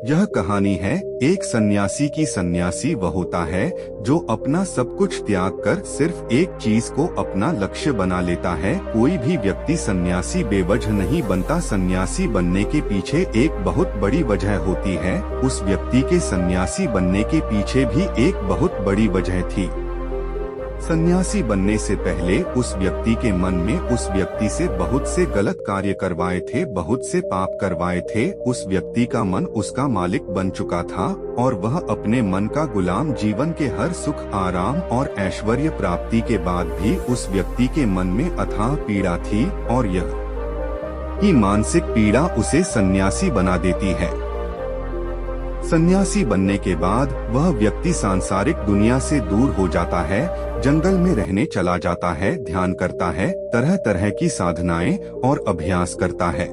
यह कहानी है एक सन्यासी की। सन्यासी वह होता है जो अपना सब कुछ त्याग कर सिर्फ एक चीज को अपना लक्ष्य बना लेता है। कोई भी व्यक्ति सन्यासी बेवजह नहीं बनता। सन्यासी बनने के पीछे एक बहुत बड़ी वजह होती है। उस व्यक्ति के सन्यासी बनने के पीछे भी एक बहुत बड़ी वजह थी। सन्यासी बनने से पहले उस व्यक्ति के मन में उस व्यक्ति से बहुत से गलत कार्य करवाए थे, बहुत से पाप करवाए थे। उस व्यक्ति का मन उसका मालिक बन चुका था और वह अपने मन का गुलाम। जीवन के हर सुख, आराम और ऐश्वर्य प्राप्ति के बाद भी उस व्यक्ति के मन में अथाह पीड़ा थी और यह ही मानसिक पीड़ा उसे सन्यासी बना देती है। सन्यासी बनने के बाद वह व्यक्ति सांसारिक दुनिया से दूर हो जाता है, जंगल में रहने चला जाता है, ध्यान करता है, तरह तरह की साधनाएं और अभ्यास करता है,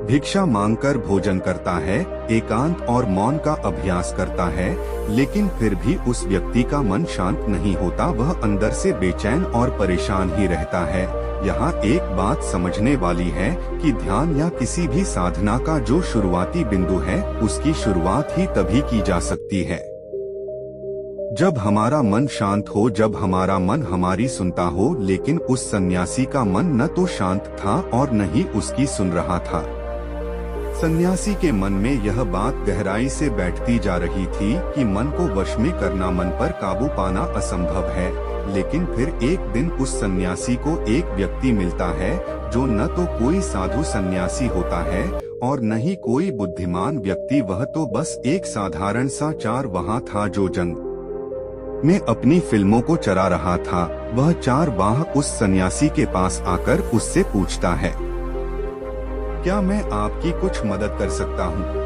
भिक्षा मांगकर भोजन करता है, एकांत और मौन का अभ्यास करता है। लेकिन फिर भी उस व्यक्ति का मन शांत नहीं होता। वह अंदर से बेचैन और परेशान ही रहता है। यहाँ एक बात समझने वाली है कि ध्यान या किसी भी साधना का जो शुरुआती बिंदु है, उसकी शुरुआत ही तभी की जा सकती है जब हमारा मन शांत हो, जब हमारा मन हमारी सुनता हो। लेकिन उस सन्यासी का मन न तो शांत था और न ही उसकी सुन रहा था। सन्यासी के मन में यह बात गहराई से बैठती जा रही थी कि मन को वश में करना, मन पर काबू पाना असंभव है। लेकिन फिर एक दिन उस सन्यासी को एक व्यक्ति मिलता है जो न तो कोई साधु सन्यासी होता है और न ही कोई बुद्धिमान व्यक्ति। वह तो बस एक साधारण सा चारवाहा था जो जंगल में अपनी फिल्मों को चरा रहा था। वह चारवाहा उस सन्यासी के पास आकर उससे पूछता है, क्या मैं आपकी कुछ मदद कर सकता हूँ?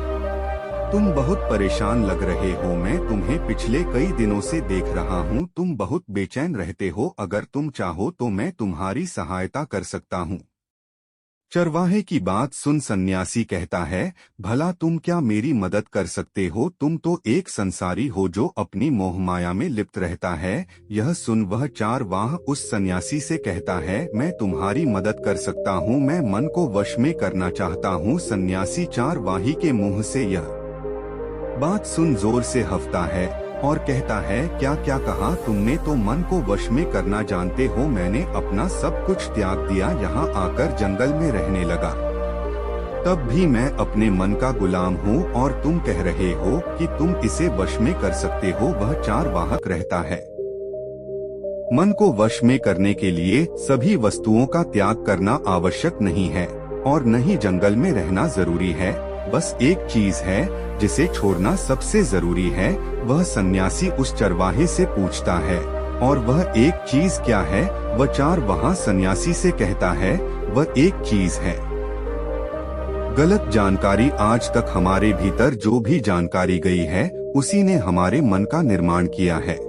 तुम बहुत परेशान लग रहे हो। मैं तुम्हें पिछले कई दिनों से देख रहा हूँ। तुम बहुत बेचैन रहते हो। अगर तुम चाहो तो मैं तुम्हारी सहायता कर सकता हूँ। चरवाहे की बात सुन सन्यासी कहता है, भला तुम क्या मेरी मदद कर सकते हो? तुम तो एक संसारी हो जो अपनी मोहमाया में लिप्त रहता है। यह सुन वह चारवाह उस सन्यासी से कहता है, मैं तुम्हारी मदद कर सकता हूँ। मैं मन को वश में करना चाहता हूँ। सन्यासी चारवाही के मुंह से यह बात सुन जोर से हंसता है और कहता है, क्या क्या कहा तुमने? तो मन को वश में करना जानते हो। मैंने अपना सब कुछ त्याग दिया, यहाँ आकर जंगल में रहने लगा। तब भी मैं अपने मन का गुलाम हूँ और तुम कह रहे हो कि तुम इसे वश में कर सकते हो। वह चारवाहक रहता है। मन को वश में करने के लिए सभी वस्तुओं का त्याग करना आवश्यक नहीं है और न ही जंगल में रहना जरूरी है। बस एक चीज है जिसे छोड़ना सबसे जरूरी है। वह सन्यासी उस चरवाहे से पूछता है, और वह एक चीज क्या है? वह चारवाहा सन्यासी से कहता है, वह एक चीज है गलत जानकारी। आज तक हमारे भीतर जो भी जानकारी गई है, उसी ने हमारे मन का निर्माण किया है।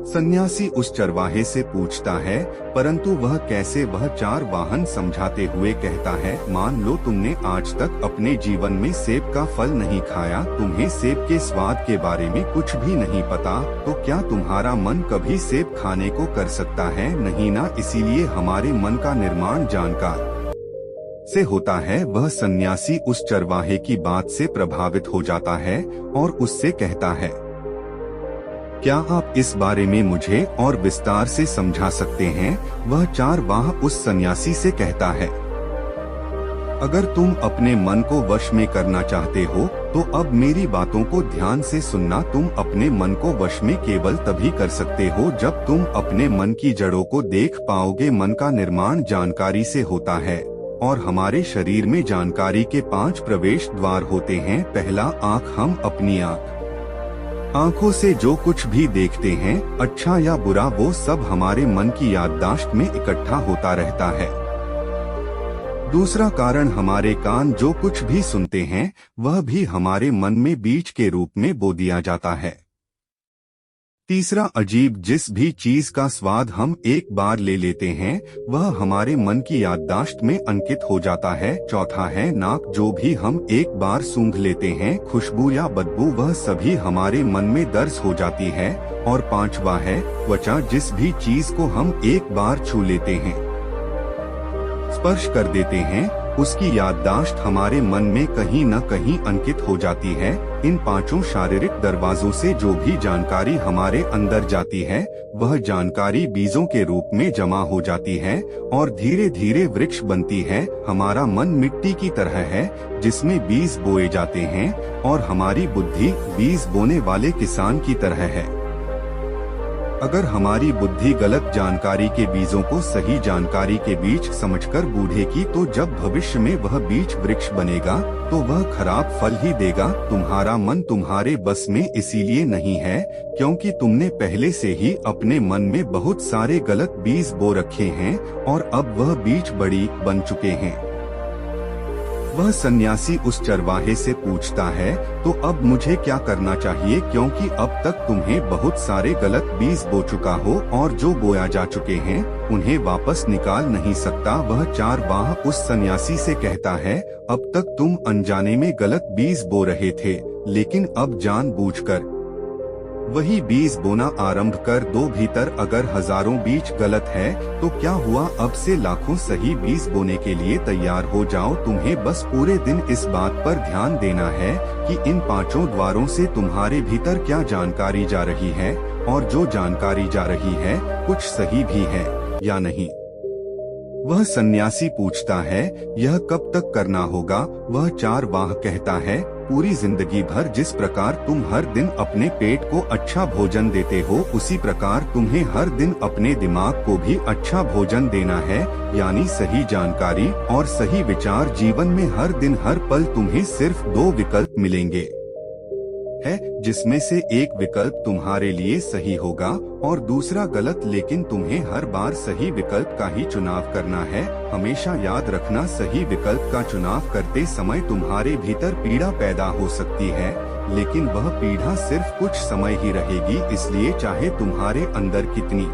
सन्यासी उस चरवाहे से पूछता है, परंतु वह कैसे? वह चारवाहन समझाते हुए कहता है, मान लो तुमने आज तक अपने जीवन में सेब का फल नहीं खाया, तुम्हें सेब के स्वाद के बारे में कुछ भी नहीं पता, तो क्या तुम्हारा मन कभी सेब खाने को कर सकता है? नहीं ना। इसीलिए हमारे मन का निर्माण जानकार से होता है। वह सन्यासी उस चरवाहे की बात से प्रभावित हो जाता है और उससे कहता है, क्या आप इस बारे में मुझे और विस्तार से समझा सकते हैं? वह चारवाह उस सन्यासी से कहता है, अगर तुम अपने मन को वश में करना चाहते हो तो अब मेरी बातों को ध्यान से सुनना। तुम अपने मन को वश में केवल तभी कर सकते हो जब तुम अपने मन की जड़ों को देख पाओगे। मन का निर्माण जानकारी से होता है और हमारे शरीर में जानकारी के 5 प्रवेश द्वार होते हैं। पहला, आँख। हम अपनी आँखों से जो कुछ भी देखते हैं, अच्छा या बुरा, वो सब हमारे मन की याददाश्त में इकट्ठा होता रहता है। दूसरा कारण, हमारे कान जो कुछ भी सुनते हैं, वह भी हमारे मन में बीज के रूप में बो दिया जाता है। तीसरा, अजीब, जिस भी चीज का स्वाद हम एक बार ले लेते हैं, वह हमारे मन की याददाश्त में अंकित हो जाता है। चौथा है नाक, जो भी हम एक बार सूंघ लेते हैं, खुशबू या बदबू, वह सभी हमारे मन में दर्ज हो जाती है। और पांचवा है त्वचा, जिस भी चीज को हम एक बार छू लेते हैं, स्पर्श कर देते हैं, उसकी याददाश्त हमारे मन में कहीं न कहीं अंकित हो जाती है। इन पांचों शारीरिक दरवाजों से जो भी जानकारी हमारे अंदर जाती है वह जानकारी बीजों के रूप में जमा हो जाती है और धीरे धीरे वृक्ष बनती है। हमारा मन मिट्टी की तरह है जिसमें बीज बोए जाते हैं और हमारी बुद्धि बीज बोने वाले किसान की तरह है। अगर हमारी बुद्धि गलत जानकारी के बीजों को सही जानकारी के बीच समझकर बूढ़ेगी तो जब भविष्य में वह बीज वृक्ष बनेगा तो वह खराब फल ही देगा। तुम्हारा मन तुम्हारे बस में इसीलिए नहीं है क्योंकि तुमने पहले से ही अपने मन में बहुत सारे गलत बीज बो रखे हैं और अब वह बीज बड़ी बन चुके हैं। वह सन्यासी उस चरवाहे से पूछता है, तो अब मुझे क्या करना चाहिए, क्योंकि अब तक तुम्हें बहुत सारे गलत बीज बो चुका हो और जो बोया जा चुके हैं उन्हें वापस निकाल नहीं सकता। वह चरवाहा उस सन्यासी से कहता है, अब तक तुम अनजाने में गलत बीज बो रहे थे, लेकिन अब जानबूझकर वही बीज बोना आरंभ कर दो। भीतर अगर हजारों बीज गलत है तो क्या हुआ, अब से लाखों सही बीज बोने के लिए तैयार हो जाओ। तुम्हें बस पूरे दिन इस बात पर ध्यान देना है कि इन पांचों द्वारों से तुम्हारे भीतर क्या जानकारी जा रही है और जो जानकारी जा रही है कुछ सही भी है या नहीं। वह सन्यासी पूछता है, यह कब तक करना होगा? वह चरवाहा कहता है, पूरी जिंदगी भर। जिस प्रकार तुम हर दिन अपने पेट को अच्छा भोजन देते हो उसी प्रकार तुम्हें हर दिन अपने दिमाग को भी अच्छा भोजन देना है, यानी सही जानकारी और सही विचार। जीवन में हर दिन हर पल तुम्हें सिर्फ दो विकल्प मिलेंगे है, जिसमें से एक विकल्प तुम्हारे लिए सही होगा और दूसरा गलत, लेकिन तुम्हें हर बार सही विकल्प का ही चुनाव करना है। हमेशा याद रखना, सही विकल्प का चुनाव करते समय तुम्हारे भीतर पीड़ा पैदा हो सकती है, लेकिन वह पीड़ा सिर्फ कुछ समय ही रहेगी। इसलिए चाहे तुम्हारे अंदर कितनी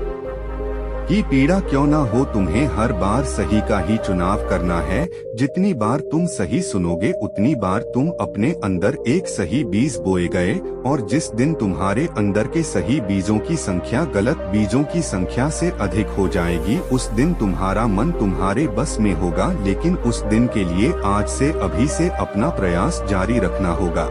ही पीड़ा क्यों ना हो, तुम्हें हर बार सही का ही चुनाव करना है। जितनी बार तुम सही सुनोगे उतनी बार तुम अपने अंदर एक सही बीज बोए गए, और जिस दिन तुम्हारे अंदर के सही बीजों की संख्या गलत बीजों की संख्या से अधिक हो जाएगी, उस दिन तुम्हारा मन तुम्हारे बस में होगा। लेकिन उस दिन के लिए आज से अभी से अपना प्रयास जारी रखना होगा।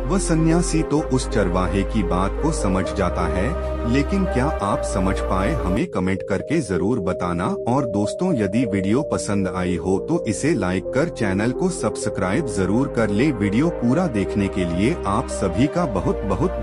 वह सन्यासी तो उस चरवाहे की बात को समझ जाता है, लेकिन क्या आप समझ पाए? हमें कमेंट करके जरूर बताना। और दोस्तों, यदि वीडियो पसंद आई हो तो इसे लाइक कर चैनल को सब्सक्राइब जरूर कर ले। वीडियो पूरा देखने के लिए आप सभी का बहुत बहुत